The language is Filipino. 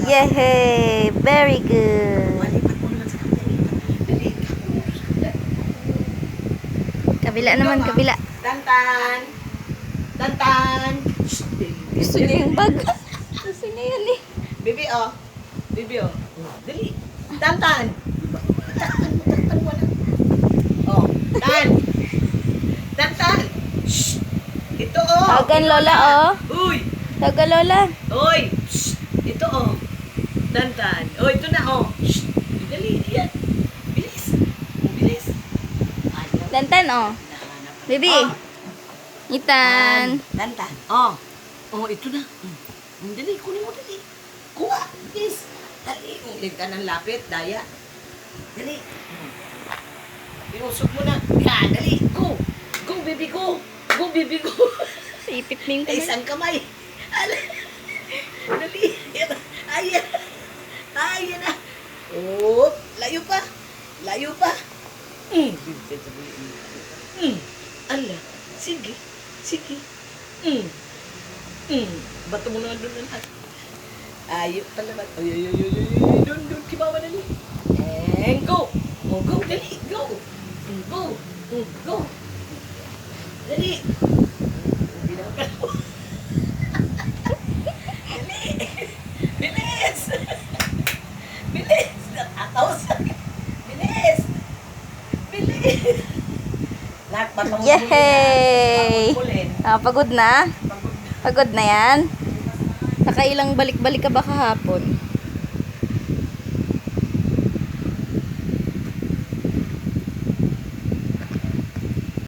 Yay! Very good. Malipat mo naman sa kabila. Dali. Kabila naman, kabila. Tantan. Tantan. Shh, baby. Gusto niya yung bag. Gusto niya yan eh. Baby, oh. Baby, oh. Dali. Tantan. Tantan mo na. Oh, tan. Tantan. Shh. Ito, oh. Tawagan Lola, oh. Uy. Tawagan Lola. Uy. Shh. Ito, oh. Tantan. Oh, ito na, oh. Shh. Dali, yan. Bilis. Bilis. Ayaw. Dantan, oh. Nahanap. Baby. Oh. Itan. Tantan. Oh. Oh, ito na. Dali, kunin mo, dali. Kuha. Bilis. Dali. Ulit ka ng lapit, daya. Dali. Pinusok mo na. Ya, dali. Go. Go, baby, go. Go, baby, go. Ipit na yung Ay, kamay. isang kamay. Dali. Ayan. Ayan na. Oh, layo pa. Layo pa. Ala. Sige. Sige. Bato mo na doon na. Ayop pala ba? Ay. Doon. Kibawa na li. And go. Oh, go. Dali. Go. Go. Go. Dali. Bilang ka mo. Dali. Bilis. Bilis. Nakataw sa akin. Bilis. Bilis. Nagpapangulin. Yay! Pangulin. Pagod na? Pagod na. Pagod na yan? Nakailang balik-balik ka ba kahapon?